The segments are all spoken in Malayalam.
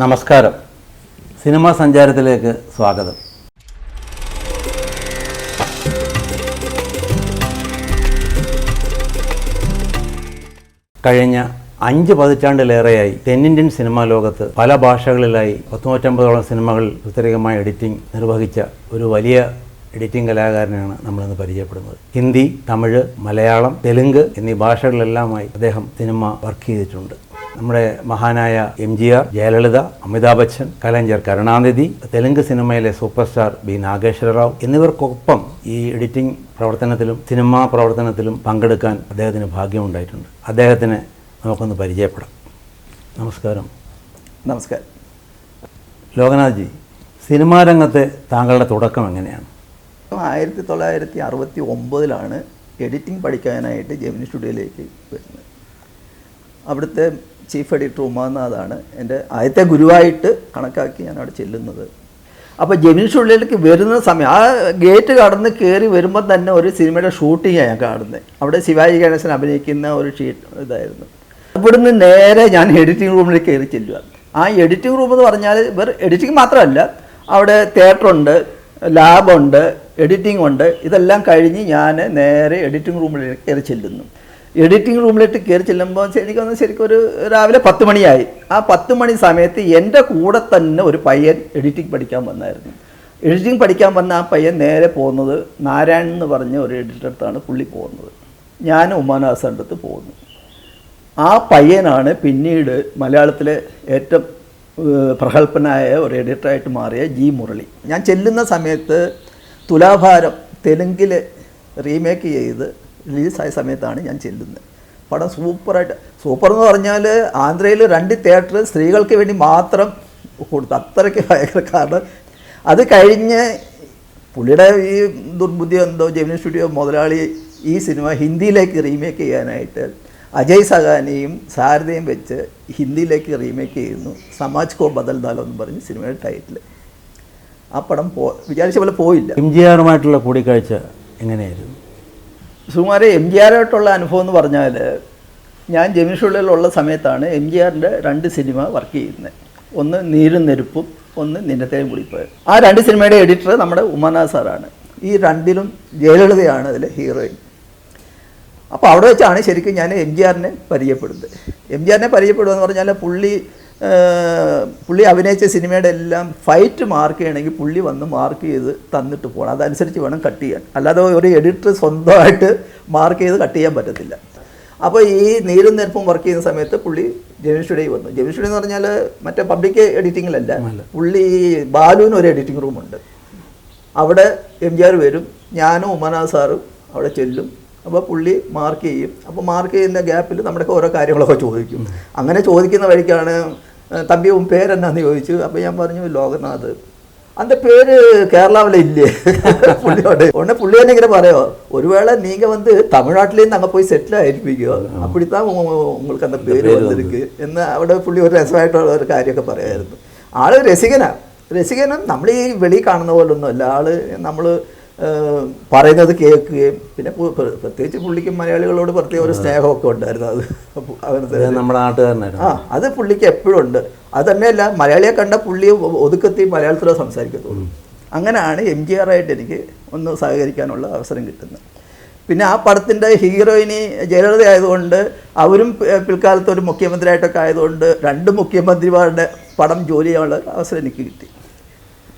നമസ്കാരം. സിനിമാ സഞ്ചാരത്തിലേക്ക് സ്വാഗതം. കഴിഞ്ഞ 5 പതിറ്റാണ്ടിലേറെയായി തെന്നിന്ത്യൻ സിനിമാ ലോകത്ത് പല ഭാഷകളിലായി 150ഓളം സിനിമകൾ പ്രത്യേകമായ എഡിറ്റിംഗ് നിർവഹിച്ച ഒരു വലിയ എഡിറ്റിംഗ് കലാകാരനാണ് നമ്മളിന്ന് പരിചയപ്പെടുന്നത്. ഹിന്ദി, തമിഴ്, മലയാളം, തെലുങ്ക് എന്നീ ഭാഷകളിലെല്ലാമായി അദ്ദേഹം സിനിമ വർക്ക് ചെയ്തിട്ടുണ്ട്. നമ്മുടെ മഹാനായ MGR, ജയലളിത, അമിതാഭ് ബച്ചൻ, കലഞ്ചർ കരുണാനിധി, തെലുങ്ക് സിനിമയിലെ super star B Nageswara Rao എന്നിവർക്കൊപ്പം ഈ എഡിറ്റിംഗ് പ്രവർത്തനത്തിലും സിനിമാ പ്രവർത്തനത്തിലും പങ്കെടുക്കാൻ അദ്ദേഹത്തിന് ഭാഗ്യമുണ്ടായിട്ടുണ്ട്. അദ്ദേഹത്തിനെ നമുക്കൊന്ന് പരിചയപ്പെടാം. നമസ്കാരം. നമസ്കാരം. ലോകനാഥ്ജി, സിനിമാ രംഗത്തെ താങ്കളുടെ തുടക്കം എങ്ങനെയാണ്? 1969 എഡിറ്റിംഗ് പഠിക്കാനായിട്ട് ജെമിനി സ്റ്റുഡിയോയിലേക്ക് വരുന്നത്. അവിടുത്തെ ചീഫ് എഡിറ്റർ ഉമാനാഥാണ് എൻ്റെ ആദ്യത്തെ ഗുരുവായിട്ട് കണക്കാക്കി ഞാൻ അവിടെ ചെല്ലുന്നത്. അപ്പോൾ ജെമിനി സ്റ്റുഡിയോയിലേക്ക് വരുന്ന സമയം ആ ഗേറ്റ് കടന്ന് കയറി വരുമ്പോൾ തന്നെ ഒരു സിനിമയുടെ ഷൂട്ടിങ്ങാണ് ഞാൻ കാണുന്നത്. അവിടെ ശിവാജി ഗണേശൻ അഭിനയിക്കുന്ന ഒരു ഇതായിരുന്നു. ഇവിടുന്ന് നേരെ ഞാൻ എഡിറ്റിംഗ് റൂമിലേക്ക് കയറി ചെല്ലുക. ആ എഡിറ്റിംഗ് റൂം എന്ന് പറഞ്ഞാൽ വേറെ എഡിറ്റിംഗ് മാത്രമല്ല, അവിടെ തിയേറ്ററുണ്ട്, ലാബുണ്ട്, എഡിറ്റിംഗ് ഉണ്ട്. ഇതെല്ലാം കഴിഞ്ഞ് ഞാൻ നേരെ എഡിറ്റിംഗ് റൂമിലേക്ക് കയറി ചെല്ലുന്നു. എഡിറ്റിംഗ് റൂമിലേക്ക് കയറി ചെല്ലുമ്പോൾ ശരിക്കും ഒരു രാവിലെ 10 മണിയായി. ആ 10 മണി സമയത്ത് എൻ്റെ കൂടെ തന്നെ ഒരു പയ്യൻ എഡിറ്റിംഗ് പഠിക്കാൻ വന്നായിരുന്നു. എഡിറ്റിംഗ് പഠിക്കാൻ വന്ന ആ പയ്യൻ നേരെ പോകുന്നത് നാരായണൻ എന്ന് പറഞ്ഞ ഒരു എഡിറ്റർ അടുത്താണ് പുള്ളി പോകുന്നത്. ഞാൻ ഉമാനാഥ് സാറിൻ്റെ അടുത്ത് പോകുന്നു. ആ പയ്യനാണ് പിന്നീട് മലയാളത്തിലെ ഏറ്റവും പ്രഗത്ഭനായ ഒരു എഡിറ്ററായിട്ട് മാറിയ ജി മുരളി. ഞാൻ ചെല്ലുന്ന സമയത്ത് തുലാഭാരം തെലുങ്കിൽ റീമേക്ക് ചെയ്ത് റിലീസായ സമയത്താണ് ഞാൻ ചെല്ലുന്നത്. പടം സൂപ്പർ എന്ന് പറഞ്ഞാൽ ആന്ധ്രയിൽ 2 തിയേറ്റർ സ്ത്രീകൾക്ക് വേണ്ടി മാത്രം കൊടുത്തു. അത്രയ്ക്ക് ഭയങ്കര. കാരണം അത് കഴിഞ്ഞ് പുള്ളിയുടെ ഈ ദുർബുദ്ധി എന്തോ ജെമിനി സ്റ്റുഡിയോ മുതലാളി ഈ സിനിമ ഹിന്ദിയിലേക്ക് റീമേക്ക് ചെയ്യാനായിട്ട് അജയ് സഗാനിയും സാരഥയും വെച്ച് ഹിന്ദിയിലേക്ക് റീമേക്ക് ചെയ്യുന്നു. സമാജ് കോ ബദൽ ദാലോ എന്ന് പറഞ്ഞ് സിനിമയുടെ ടൈറ്റിൽ. ആ പടം വിചാരിച്ച പോലെ പോയില്ല. MGRമായിട്ടുള്ള കൂടിക്കാഴ്ച എങ്ങനെയായിരുന്നു? സുമാരെ MGRായിട്ടുള്ള അനുഭവം എന്ന് പറഞ്ഞാൽ, ഞാൻ ജെമിനി സ്റ്റുഡിയോയിലുള്ള സമയത്താണ് MGRൻ്റെ 2 സിനിമ വർക്ക് ചെയ്യുന്നത്. ഒന്ന് നീരും നെരുപ്പും, ഒന്ന് നിന്നത്തേയും കുടിപ്പോയ. ആ 2 സിനിമയുടെ എഡിറ്റർ നമ്മുടെ ഉമാനാഥ് സാറാണ്. ഈ 2ലും ജയലളിതയാണ് അതിൽ ഹീറോയിൻ. അപ്പോൾ അവിടെ വെച്ചാണ് ശരിക്കും ഞാൻ MGRനെ പരിചയപ്പെടുന്നത്. MGRനെ പരിചയപ്പെടുകയെന്ന് പറഞ്ഞാൽ പുള്ളി അഭിനയിച്ച സിനിമയുടെ എല്ലാം ഫൈറ്റ് മാർക്ക് ചെയ്യണമെങ്കിൽ പുള്ളി വന്ന് മാർക്ക് ചെയ്ത് തന്നിട്ട് പോകണം. അതനുസരിച്ച് വേണം കട്ട് ചെയ്യാൻ. അല്ലാതെ ഒരു എഡിറ്റർ സ്വന്തമായിട്ട് മാർക്ക് ചെയ്ത് കട്ട് ചെയ്യാൻ പറ്റത്തില്ല. അപ്പോൾ ഈ നീരും നെരുപ്പും വർക്ക് ചെയ്യുന്ന സമയത്ത് പുള്ളി ജെമിനി സ്റ്റുഡിയോയിൽ വന്നു. ജെമിനി സ്റ്റുഡിയോ എന്ന് പറഞ്ഞാൽ മറ്റേ പബ്ലിക് എഡിറ്റിങ്ങിലല്ല, പുള്ളി ബാലുവിന് ഒരു എഡിറ്റിംഗ് റൂമുണ്ട്. അവിടെ MGR വരും, ഞാനും ഉമാനാഥ് സാറും അവിടെ ചെല്ലും. അപ്പോൾ പുള്ളി മാർക്ക് ചെയ്യും. അപ്പോൾ മാർക്ക് ചെയ്യുന്ന ഗ്യാപ്പിൽ നമ്മുടെ ഓരോ കാര്യങ്ങളൊക്കെ ചോദിക്കും. അങ്ങനെ ചോദിക്കുന്ന വഴിക്കാണ് തമ്പി പേരെന്നാന്ന് ചോദിച്ചു. അപ്പോൾ ഞാൻ പറഞ്ഞു ലോകനാഥ്. அந்த പേര് കേരളാവിൽ ഇല്ലേ പുള്ളിയോട്. ഉടനെ പുള്ളി തന്നെ ഇങ്ങനെ പറയോ, ഒരുവേള നീങ്ക വന്ന് തമിഴ്നാട്ടിലേന്ന് അങ്ങ് പോയി സെറ്റിൽ ആയിരിപ്പിക്കുമോ, അപ്പിടിത്താ உங்களுக்கு அந்த പേര് വന്നിരിക്ക് എന്ന് അവിടെ പുള്ളി ഒരു രസമായിട്ടുള്ള ഒരു കാര്യമൊക്കെ പറയായിരുന്നു. ആള് രസികനും നമ്മൾ ഈ വെളി കാണുന്ന പോലെ ഒന്നുമല്ല. ആള് നമ്മൾ പറയുന്നത് കേൾക്കുകയും പിന്നെ പ്രത്യേകിച്ച് പുള്ളിക്ക് മലയാളികളോട് പ്രത്യേക ഒരു സ്നേഹമൊക്കെ ഉണ്ടായിരുന്നു. അത് നമ്മുടെ നാട്ടുകാരനായിരുന്നു. അത് പുള്ളിക്ക് എപ്പോഴും ഉണ്ട്. അത് തന്നെയല്ല, മലയാളിയെ കണ്ട പുള്ളി ഒതുക്കത്തി മലയാളത്തിലോ സംസാരിക്കത്തുള്ളൂ. അങ്ങനെയാണ് MGRായിട്ട് എനിക്ക് ഒന്ന് സഹകരിക്കാനുള്ള അവസരം കിട്ടുന്നത്. പിന്നെ ആ പടത്തിൻ്റെ ഹീറോയിനി ജയലളിത ആയതുകൊണ്ട് അവരും പിൽക്കാലത്ത് ഒരു മുഖ്യമന്ത്രിയായിട്ടൊക്കെ ആയതുകൊണ്ട് 2 മുഖ്യമന്ത്രിമാരുടെ പടം ജോലി ചെയ്യാനുള്ള അവസരം എനിക്ക് കിട്ടി.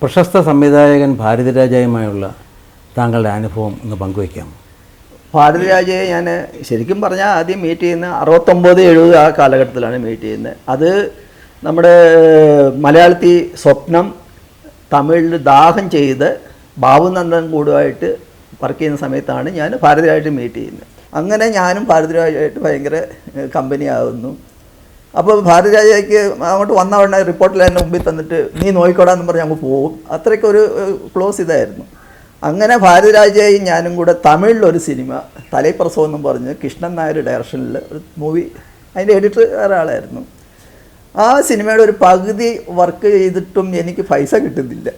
പ്രശസ്ത സംവിധായകൻ ഭാരതിരാജയുമായുള്ള താങ്കളുടെ അനുഭവം ഒന്ന് പങ്കുവയ്ക്കാം. ഭാരതിരാജയെ ഞാൻ ശരിക്കും പറഞ്ഞാൽ ആദ്യം മീറ്റ് ചെയ്യുന്നത് 69-70 ആ കാലഘട്ടത്തിലാണ് മീറ്റ് ചെയ്യുന്നത്. അത് നമ്മുടെ മലയാളത്തിൽ സ്വപ്നം, തമിഴിൽ ദാഹം ചെയ്ത് ബാബുനന്ദൻ കൂടുമായിട്ട് വർക്ക് ചെയ്യുന്ന സമയത്താണ് ഞാൻ ഭാരതിരാജയായിട്ട് മീറ്റ് ചെയ്യുന്നത്. അങ്ങനെ ഞാനും ഭാരതിരാജയായിട്ട് ഭയങ്കര കമ്പനി ആകുന്നു. അപ്പോൾ ഭാരതിരാജയ്ക്ക് അങ്ങോട്ട് വന്ന ഉടനെ റിപ്പോർട്ടിൽ എന്നെ മുമ്പിൽ തന്നിട്ട് നീ നോക്കിക്കോടാന്ന് പറഞ്ഞ് അങ്ങ് പോകും. അത്രയ്ക്കൊരു ക്ലോസ് ഇതായിരുന്നു. അങ്ങനെ ഭാരതിരാജയും ഞാനും കൂടെ തമിഴിലൊരു സിനിമ തലൈപ്രസവം എന്നും പറഞ്ഞ് കൃഷ്ണൻ നായർ ഡയറക്ഷനിൽ ഒരു മൂവി, അതിൻ്റെ എഡിറ്റർ ഒരാളായിരുന്നു. ആ സിനിമയുടെ ഒരു പകുതി വർക്ക് ചെയ്തിട്ടും എനിക്ക് പൈസ കിട്ടുന്നില്ല.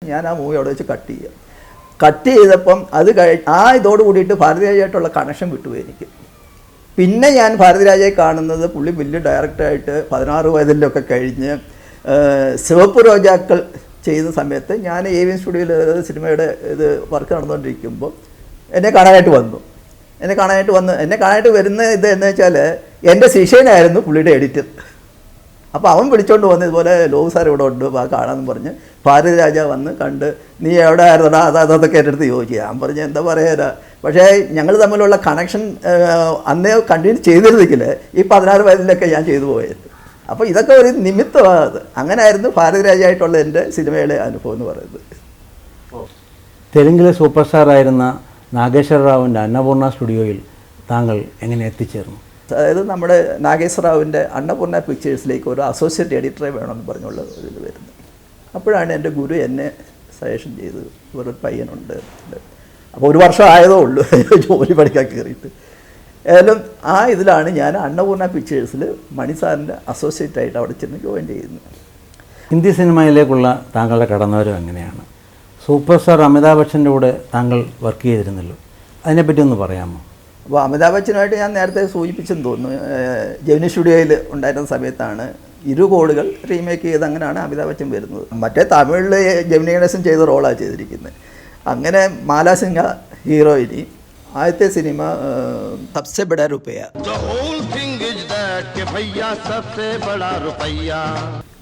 ഞാൻ ആ മൂവി അവിടെ വെച്ച് കട്ട് ചെയ്തപ്പം അത് ഇതോട് കൂടിയിട്ട് ഭാരതിരാജയായിട്ടുള്ള കണക്ഷൻ വിട്ടുപോയി എനിക്ക്. പിന്നെ ഞാൻ ഭാരതിരാജയെ കാണുന്നത് പുള്ളി വലിയ ഡയറക്ടറായിട്ട് 16 വയതിലൊക്കെ കഴിഞ്ഞ് സിവപ്പ് രോജാക്കൾ ചെയ്യുന്ന സമയത്ത് ഞാൻ AVN സ്റ്റുഡിയോയിൽ സിനിമയുടെ ഇത് വർക്ക് നടന്നുകൊണ്ടിരിക്കുമ്പോൾ എന്നെ കാണാനായിട്ട് വന്നു. എന്നെ കാണാനായിട്ട് വരുന്ന ഇത് എന്ന് വെച്ചാൽ എൻ്റെ ശിഷ്യനായിരുന്നു പുള്ളിയുടെ എഡിറ്റർ. അപ്പോൾ അവൻ വിളിച്ചോണ്ട് വന്ന് ഇതുപോലെ ലോക് സാർ ഇവിടെ ഉണ്ട് കാണാമെന്ന് പറഞ്ഞ് ഭാരതി രാജ വന്ന് കണ്ട് നീ എവിടെ ആയിരുന്നടാ അതൊക്കെ എൻ്റെ അടുത്ത് ചോദിച്ചു. ഞാൻ പറഞ്ഞു എന്താ പറയാ, പക്ഷേ ഞങ്ങൾ തമ്മിലുള്ള കണക്ഷൻ അന്നേ കണ്ടിന്യൂ ചെയ്തിരുന്നെങ്കിൽ ഈ 16 വയസ്സിലൊക്കെ ഞാൻ ചെയ്തു പോയത്. അപ്പോൾ ഇതൊക്കെ ഒരു നിമിത്തമാണ്. അത് അങ്ങനെയായിരുന്നു ഭാരതി രാജയായിട്ടുള്ള എൻ്റെ സിനിമയിലെ അനുഭവം എന്ന് പറയുന്നത്. തെലുങ്കിലെ സൂപ്പർ സ്റ്റാറായിരുന്ന നാഗേശ്വര റാവുവിൻ്റെ അന്നപൂർണ സ്റ്റുഡിയോയിൽ താങ്കൾ എങ്ങനെ എത്തിച്ചേർന്നു? അതായത് നമ്മുടെ നാഗേശ്വര റാവുവിൻ്റെ അന്നപൂർണ പിക്ചേഴ്സിലേക്ക് ഒരു അസോസിയേറ്റ് എഡിറ്ററെ വേണമെന്ന് പറഞ്ഞുള്ള ഒരു ഇത് വരുന്നത്. അപ്പോഴാണ് എൻ്റെ ഗുരു എന്നെ സജഷൻ ചെയ്തത്, ഒരു പയ്യനുണ്ട്. അപ്പോൾ ഒരു വർഷം ആയതേ ഉള്ളൂ ജോലി പഠിക്കാൻ കയറിയിട്ട്. ഏതായാലും ആ ഇതിലാണ് ഞാൻ അന്നപൂർണ പിക്ചേഴ്സിൽ മണി സാറിൻ്റെ അസോസിയേറ്റായിട്ട് അവിടെ ചെന്ന് ജോയിൻ ചെയ്യുന്നത്. ഹിന്ദി സിനിമയിലേക്കുള്ള താങ്കളുടെ കടന്നുവരവ് എങ്ങനെയാണ്? സൂപ്പർ സ്റ്റാർ അമിതാഭ് ബച്ചൻ്റെ കൂടെ താങ്കൾ വർക്ക് ചെയ്തിരുന്നല്ലോ, അതിനെപ്പറ്റി ഒന്ന് പറയാമോ? അപ്പോൾ അമിതാഭ് ബച്ചനുമായിട്ട് ഞാൻ നേരത്തെ സൂചിപ്പിച്ചെന്ന് തോന്നുന്നു. ജെമിനി സ്റ്റുഡിയോയിൽ ഉണ്ടായിരുന്ന സമയത്താണ് ഇരുകോടുകൾ റീമേക്ക് ചെയ്ത്, അങ്ങനെയാണ് അമിതാഭ് ബച്ചൻ വരുന്നത്. മറ്റേ തമിഴിൽ ജെമിനി ഗണേശൻ ചെയ്ത റോളാണ് ചെയ്തിരിക്കുന്നത്. അങ്ങനെ മാലാ സിംഗ ഹീറോയിനി. ആദ്യത്തെ സിനിമ സബ്സെ ബഡാ റുപയ്യ,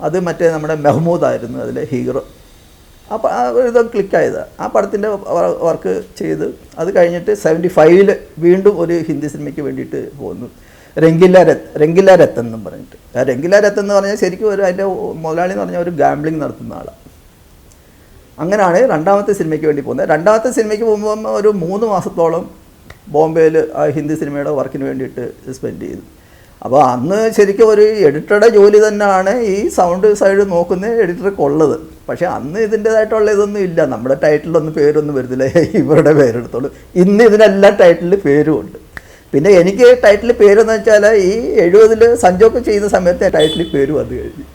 അത് മറ്റേ നമ്മുടെ മെഹ്മൂദ് ആയിരുന്നു അതിലെ ഹീറോ. അപ്പോൾ ഇത് ക്ലിക്കായത് ആ പടത്തിൻ്റെ വർക്ക് ചെയ്ത് അത് കഴിഞ്ഞിട്ട് 75 വീണ്ടും ഒരു ഹിന്ദി സിനിമയ്ക്ക് വേണ്ടിയിട്ട് പോകുന്നു. രംഗില്ല രത്തൻ എന്നും പറഞ്ഞിട്ട്. രംഗില്ല രത്തൻ എന്ന് പറഞ്ഞാൽ ശരിക്കും ഒരു അതിൻ്റെ മുതലാളി എന്ന് പറഞ്ഞാൽ ഒരു ഗാംബ്ലിംഗ് നടത്തുന്ന ആളാണ്. അങ്ങനെയാണ് രണ്ടാമത്തെ സിനിമയ്ക്ക് വേണ്ടി പോകുന്നത്. രണ്ടാമത്തെ സിനിമയ്ക്ക് പോകുമ്പോൾ ഒരു 3 മാസത്തോളം ബോംബെയിൽ ആ ഹിന്ദി സിനിമയുടെ വർക്കിന് വേണ്ടിയിട്ട് സ്പെൻഡ് ചെയ്തു. അപ്പോൾ അന്ന് ശരിക്കും ഒരു എഡിറ്ററുടെ ജോലി തന്നെയാണ് ഈ സൗണ്ട് സൈഡ് നോക്കുന്ന എഡിറ്റർക്ക് ഉള്ളത്. പക്ഷേ അന്ന് ഇതിൻ്റേതായിട്ടുള്ള ഇതൊന്നും ഇല്ല. നമ്മുടെ ടൈറ്റിലൊന്നും പേരൊന്നും വരുന്നില്ല, ഇവരുടെ പേരെടുത്തോളൂ. ഇന്ന് ഇതിനെല്ലാം ടൈറ്റിൽ പേരും ഉണ്ട്. പിന്നെ എനിക്ക് ടൈറ്റിൽ പേരെന്ന് വെച്ചാൽ ഈ 70 സഞ്ജോക്ക് ചെയ്യുന്ന സമയത്ത് ടൈറ്റിൽ പേര് വന്നു കഴിഞ്ഞു.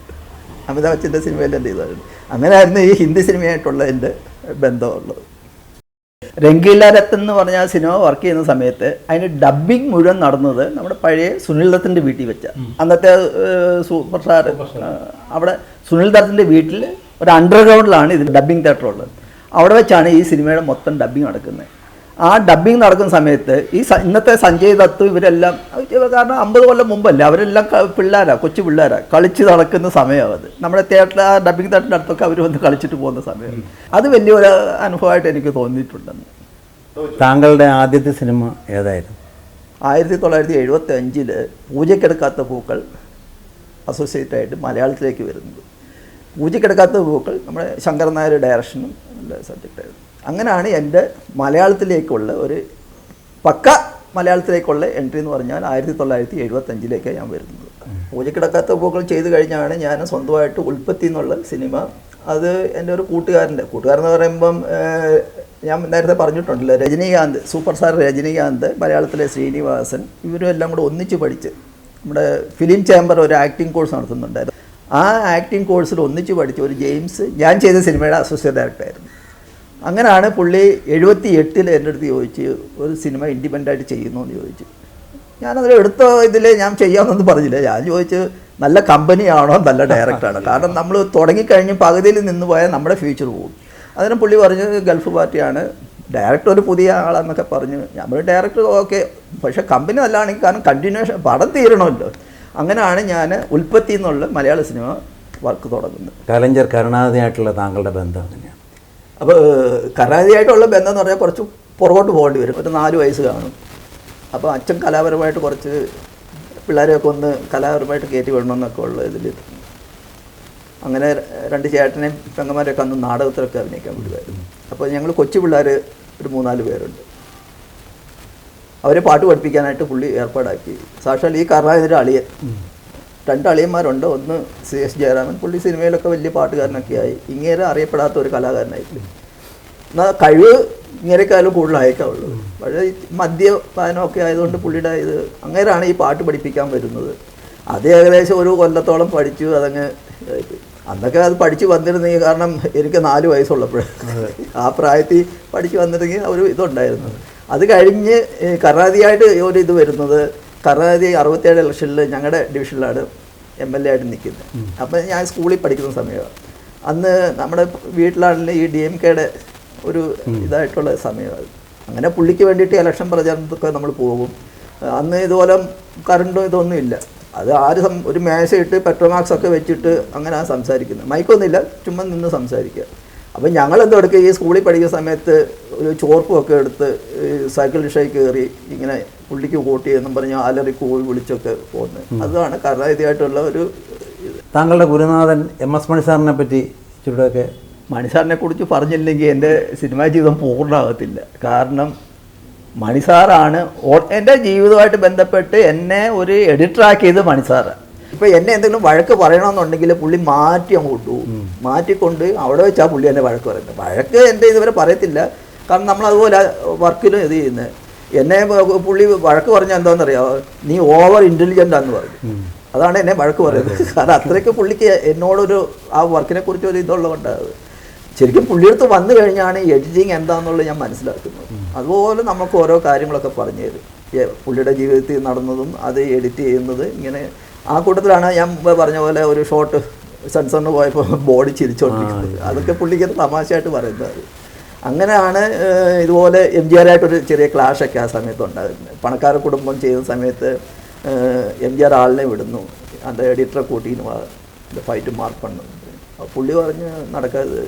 അമിതാഭ് ബച്ചൻ്റെ സിനിമയിൽ എൻ്റെ ഇതായിരുന്നു. അങ്ങനെയായിരുന്നു ഈ ഹിന്ദി സിനിമയായിട്ടുള്ള എൻ്റെ ബന്ധമുള്ളത്. രംഗീല രത്തൻ എന്ന് പറഞ്ഞ ആ സിനിമ വർക്ക് ചെയ്യുന്ന സമയത്ത് അതിന് ഡബ്ബിങ് മുഴുവൻ നടന്നത് നമ്മുടെ പഴയ സുനിൽ ദത്തിൻ്റെ വീട്ടിൽ വെച്ച. അന്നത്തെ സൂപ്പർ സ്റ്റാർ അവിടെ സുനിൽ ദത്തിൻ്റെ വീട്ടിൽ ഒരു അണ്ടർഗ്രൗണ്ടിലാണ് ഇത് ഡബ്ബിങ് തിയേറ്റർ ഉള്ളത്. അവിടെ വെച്ചാണ് ഈ സിനിമയുടെ മൊത്തം ഡബ്ബിങ് നടക്കുന്നത്. ആ ഡബ്ബിങ് നടക്കുന്ന സമയത്ത് ഈ ഇന്നത്തെ സഞ്ജയ് ദത്ത് ഇവരെല്ലാം, കാരണം 50 കൊല്ലം മുമ്പല്ലേ, അവരെല്ലാം കൊച്ചു പിള്ളേരാണ്, കളിച്ച് നടക്കുന്ന സമയമാണ് അത്. നമ്മുടെ തിയേറ്ററിൽ ആ ഡബ്ബിങ് തിയേറ്ററിൻ്റെ അടുത്തൊക്കെ അവർ വന്ന് കളിച്ചിട്ട് പോകുന്ന സമയം. അത് വലിയൊരു അനുഭവമായിട്ട് എനിക്ക് തോന്നിയിട്ടുണ്ടെന്ന്. താങ്കളുടെ ആദ്യത്തെ സിനിമ ഏതായിരുന്നു? 1975 പൂജയ്ക്കെടുക്കാത്ത പൂക്കൾ അസോസിയേറ്റായിട്ട് മലയാളത്തിലേക്ക് വരുന്നത്. പൂജയ്ക്കെടുക്കാത്ത പൂക്കൾ നമ്മുടെ ശങ്കരൻ നായർ ഡയറക്ഷനും സബ്ജക്റ്റായിരുന്നു. അങ്ങനെയാണ് എൻ്റെ മലയാളത്തിലേക്കുള്ള ഒരു പക്ക മലയാളത്തിലേക്കുള്ള എൻട്രി എന്ന് പറഞ്ഞാൽ 1975 ഞാൻ വരുന്നത്. പൂജക്കിടക്കാത്ത പൂക്കൾ ചെയ്ത് കഴിഞ്ഞാണ് ഞാൻ സ്വന്തമായിട്ട് ഉൽപ്പത്തി എന്നുള്ള സിനിമ. അത് എൻ്റെ ഒരു കൂട്ടുകാരെന്ന് പറയുമ്പം ഞാൻ നേരത്തെ പറഞ്ഞിട്ടുണ്ടല്ലോ, രജനീകാന്ത്, സൂപ്പർ സ്റ്റാർ രജനീകാന്ത്, മലയാളത്തിലെ ശ്രീനിവാസൻ, ഇവരും എല്ലാം കൂടെ ഒന്നിച്ച് പഠിച്ച് നമ്മുടെ ഫിലിം ചേംബർ ഒരു ആക്ടിംഗ് കോഴ്സ് നടത്തുന്നുണ്ടായിരുന്നു. ആ ആക്ടിംഗ് കോഴ്സിൽ ഒന്നിച്ച് പഠിച്ച ഒരു ജെയിംസ് ഞാൻ ചെയ്ത സിനിമയുടെ അസോസിയേറ്റ് ഡയറക്ടറായിരുന്നു. അങ്ങനെയാണ് പുള്ളി 78 എൻ്റെ അടുത്ത് ചോദിച്ച് ഒരു സിനിമ ഇൻഡിപെൻഡൻ്റായിട്ട് ചെയ്യുന്നു എന്ന് ചോദിച്ചു. ഞാനതിൽ എടുത്ത ഇതിൽ ഞാൻ ചെയ്യാമെന്നൊന്നും പറഞ്ഞില്ല. ഞാൻ ചോദിച്ചു നല്ല കമ്പനിയാണോ നല്ല ഡയറക്ടറാണോ, കാരണം നമ്മൾ തുടങ്ങിക്കഴിഞ്ഞ് പകുതിയിൽ നിന്ന് പോയാൽ നമ്മുടെ ഫ്യൂച്ചർ പോകും. അതിന് പുള്ളി പറഞ്ഞു ഗൾഫ് പാർട്ടിയാണ്, ഡയറക്ടർ ഒരു പുതിയ ആളാന്നൊക്കെ പറഞ്ഞു. നമ്മൾ ഡയറക്ടർ ഓക്കെ, പക്ഷേ കമ്പനി നല്ലതാണെങ്കിൽ, കാരണം കണ്ടിന്യൂഷൻ പടം തീരണമല്ലോ. അങ്ങനെയാണ് ഞാൻ ഉൽപ്പത്തി എന്നുള്ള മലയാള സിനിമ വർക്ക് തുടങ്ങുന്നത്. കലഞ്ചർ കരുണാനിധിയായിട്ടുള്ള താങ്കളുടെ ബന്ധം എങ്ങനെയാണ്? അപ്പോൾ കരുണാനിധിയായിട്ടുള്ള ബന്ധം എന്ന് പറഞ്ഞാൽ കുറച്ച് പുറകോട്ട് പോകേണ്ടി വരും. ഒരു 4 വയസ്സ് കാണും. അപ്പോൾ അച്ഛൻ കലാപരമായിട്ട് കുറച്ച് പിള്ളേരെയൊക്കെ ഒന്ന് കലാപരമായിട്ട് കയറ്റി വിടണമെന്നൊക്കെ ഉള്ള ഇതിൽ അങ്ങനെ 2 ചേട്ടനെയും പെങ്ങന്മാരെയൊക്കെ അന്ന് നാടകത്തിലൊക്കെ അഭിനയിക്കാൻ വിടുമായിരുന്നു. അപ്പോൾ ഞങ്ങൾ കൊച്ചു പിള്ളേർ ഒരു 3-4 പേരുണ്ട്. അവരെ പാട്ട് പഠിപ്പിക്കാനായിട്ട് പുള്ളി ഏർപ്പാടാക്കി. സാക്ഷാൽ ഈ കരുണാനിധിയുടെ അളിയൻ, 2 അളിയന്മാരുണ്ട്. ഒന്ന് CS ജയരാമൻ, പുള്ളി സിനിമയിലൊക്കെ വലിയ പാട്ടുകാരനൊക്കെ ആയി. ഇങ്ങേരെ അറിയപ്പെടാത്ത ഒരു കലാകാരനായിട്ടില്ല. എന്നാൽ കഴിവ് ഇങ്ങനെക്കാളും കൂടുതൽ അയക്കാവുള്ളൂ. പക്ഷേ മദ്യപാനമൊക്കെ ആയതുകൊണ്ട് പുള്ളിയുടെ ഇത് അങ്ങനെയാണ് ഈ പാട്ട് പഠിപ്പിക്കാൻ വരുന്നത്. അത് ഏകദേശം 1 കൊല്ലത്തോളം പഠിച്ചു. അതങ്ങ് അന്നൊക്കെ അത് പഠിച്ച് വന്നിരുന്നെങ്കിൽ, കാരണം എനിക്ക് 4 വയസ്സുള്ളപ്പോൾ ആ പ്രായത്തിൽ പഠിച്ച് വന്നിരുന്നെങ്കിൽ ഒരു ഇതുണ്ടായിരുന്നു. അത് കഴിഞ്ഞ് കരുണാനിധിയായിട്ട് ഒരു ഇത് വരുന്നത്, കരുണാനിധി 67 ഇലക്ഷനിൽ ഞങ്ങളുടെ ഡിവിഷനിലാണ് MLA ആയിട്ട് നിൽക്കുന്നത്. അപ്പം ഞാൻ സ്കൂളിൽ പഠിക്കുന്ന സമയമാണ്. അന്ന് നമ്മുടെ വീട്ടിലാണെങ്കിൽ ഈ DMKയുടെ ഒരു ഇതായിട്ടുള്ള സമയമാണ്. അങ്ങനെ പുള്ളിക്ക് വേണ്ടിയിട്ട് ഇലക്ഷൻ പ്രചാരണത്തൊക്കെ നമ്മൾ പോകും. അന്ന് ഇതുപോലെ കറണ്ടും ഇതൊന്നും ഇല്ല. അത് ഒരു മേശയിട്ട് പെട്രോമാക്സ് ഒക്കെ വെച്ചിട്ട് അങ്ങനെ സംസാരിക്കുന്നത്. മൈക്കൊന്നുമില്ല, ചുമ്മാ നിന്ന് സംസാരിക്കുക. അപ്പം ഞങ്ങളെന്തോ എടുക്കുക, ഈ സ്കൂളിൽ പഠിക്കുന്ന സമയത്ത് ഒരു ചോർപ്പുമൊക്കെ എടുത്ത് സൈക്കിൾ റിക്ഷയിൽ കയറി ഇങ്ങനെ പുള്ളിക്ക് വോട്ട് ചെയ്യുമെന്നും പറഞ്ഞ് അലറി കൂവി വിളിച്ചൊക്കെ പോകുന്നത്. അതാണ് കരുണാനിധിയായിട്ടുള്ള ഒരു ഇത്. താങ്കളുടെ ഗുരുനാഥൻ MS മണി സാറിനെ പറ്റി ചുരുടൊക്കെ. മണിസാറിനെ കുറിച്ച് പറഞ്ഞില്ലെങ്കിൽ എൻ്റെ സിനിമാ ജീവിതം പൂർണ്ണമാകത്തില്ല. കാരണം മണിസാറാണ് എൻ്റെ ജീവിതമായിട്ട് ബന്ധപ്പെട്ട് എന്നെ ഒരു എഡിറ്ററാക്കിയത് മണിസാറാണ്. ഇപ്പോൾ എന്നെ എന്തെങ്കിലും വഴക്ക് പറയണമെന്നുണ്ടെങ്കിൽ പുള്ളി മാറ്റി അങ്ങോട്ട് പോകും. മാറ്റിക്കൊണ്ട് അവിടെ വെച്ചാൽ പുള്ളി എന്നെ വഴക്ക് പറയുന്നത്. വഴക്ക് എൻ്റെ ഇതുവരെ പറയത്തില്ല, കാരണം നമ്മളതുപോലെ വർക്കിലും ഇത് ചെയ്യുന്നത്. എന്നെ പുള്ളി വഴക്ക് പറഞ്ഞാൽ എന്താണെന്നറിയാമോ, നീ ഓവർ ഇൻ്റലിജൻ്റ് ആണെന്ന് പറഞ്ഞു. അതാണ് എന്നെ വഴക്ക് പറയുന്നത്. കാരണം അത്രയ്ക്ക് പുള്ളിക്ക് എന്നോടൊരു ആ വർക്കിനെ കുറിച്ച് ഒരു ഇതുള്ളതുകൊണ്ടാണ്. ശരിക്കും പുള്ളിയെടുത്ത് വന്നു കഴിഞ്ഞാണ് എഡിറ്റിങ് എന്താണെന്നുള്ളത് ഞാൻ മനസ്സിലാക്കുന്നത്. അതുപോലെ നമുക്ക് ഓരോ കാര്യങ്ങളൊക്കെ പറഞ്ഞു തരും. പുള്ളിയുടെ ജീവിതത്തിൽ നടന്നതും അത് എഡിറ്റ് ചെയ്യുന്നത് ഇങ്ങനെ. ആ കൂട്ടത്തിലാണ് ഞാൻ പറഞ്ഞ പോലെ ഒരു ഷോട്ട് സെൻസറിന് പോയപ്പോൾ ബോഡി ചിരിച്ചുകൊണ്ടിരിക്കുന്നത്. അതൊക്കെ പുള്ളിക്ക് തമാശയായിട്ട് പറയുന്നത്. അങ്ങനെയാണ് ഇതുപോലെ MGR ആയിട്ടൊരു ചെറിയ ക്ലാഷൊക്കെ ആ സമയത്ത് ഉണ്ടായിരുന്നത്. പണക്കാര കുടുംബം ചെയ്യുന്ന സമയത്ത് MGR ആളിനെ വിടുന്നു, அந்த എഡിറ്ററെ കൂട്ടിന് ഫൈറ്റ് മാർക്ക് പണ്ണു. പുള്ളി പറഞ്ഞ് നടക്കാതെ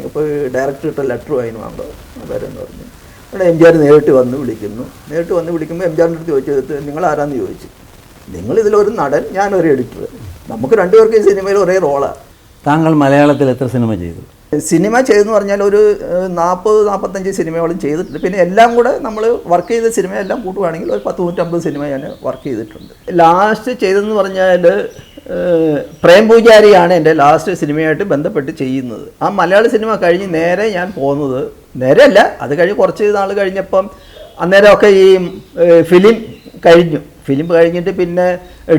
ഇപ്പോൾ ഡയറക്ടറിട്ട് ലെറ്റർ വാങ്ങിന് വാങ്ങോ വരെന്ന് പറഞ്ഞു. അവിടെ MGR നേരിട്ട് വന്ന് വിളിക്കുന്നു. നേരിട്ട് വന്ന് വിളിക്കുമ്പോൾ MGRൻ്റെ അടുത്ത് ചോദിച്ചത് നിങ്ങൾ ആരാന്ന് ചോദിച്ചു. നിങ്ങളിതിലൊരു നടൻ, ഞാനൊരു എഡിറ്റർ, നമുക്ക് രണ്ടുപേർക്ക് ഈ സിനിമയിൽ ഒരേ റോളാണ്. താങ്കൾ മലയാളത്തിൽ എത്ര സിനിമ ചെയ്തു? സിനിമ ചെയ്തെന്ന് പറഞ്ഞാൽ ഒരു 40-45 സിനിമകളും ചെയ്തിട്ടുണ്ട്. പിന്നെ എല്ലാം കൂടെ നമ്മൾ വർക്ക് ചെയ്ത സിനിമയെല്ലാം കൂട്ടുകയാണെങ്കിൽ ഒരു 100-150 സിനിമ ഞാൻ വർക്ക് ചെയ്തിട്ടുണ്ട്. ലാസ്റ്റ് ചെയ്തതെന്ന് പറഞ്ഞാൽ പ്രേം പൂജാരിയാണ് എൻ്റെ ലാസ്റ്റ് സിനിമയായിട്ട് ബന്ധപ്പെട്ട് ചെയ്യുന്നത്. ആ മലയാള സിനിമ കഴിഞ്ഞ് നേരെ ഞാൻ പോകുന്നത്, നേരെയല്ല, അത് കഴിഞ്ഞ് കുറച്ച് നാൾ കഴിഞ്ഞപ്പം അന്നേരമൊക്കെ ഈ ഫിലിം കഴിഞ്ഞു. ഫിലിം കഴിഞ്ഞിട്ട് പിന്നെ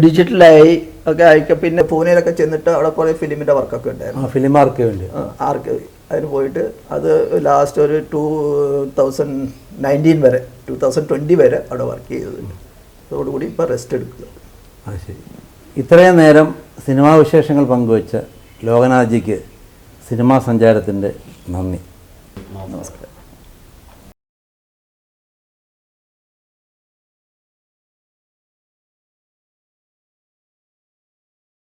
ഡിജിറ്റലായി ഒക്കെ ആയിക്കെ. പിന്നെ പൂനെയിലൊക്കെ ചെന്നിട്ട് അവിടെ കുറേ ഫിലിമിൻ്റെ വർക്കൊക്കെ ഉണ്ടായിരുന്നു. ഫിലിം ആർക്ക് വേണ്ടി ആർക്ക് അതിന് പോയിട്ട് അത് ലാസ്റ്റ് ഒരു 2019 വരെ 2020 വരെ അവിടെ വർക്ക് ചെയ്തിട്ടുണ്ട്. അതോടുകൂടി ഇപ്പോൾ റെസ്റ്റ് എടുക്കുക. ശരി. ഇത്രയും നേരം സിനിമാ വിശേഷങ്ങൾ പങ്കുവച്ച ലോകനാഥ്ജിക്ക് സിനിമാ സഞ്ചാരത്തിൻ്റെ നന്ദി. നമസ്കാരം.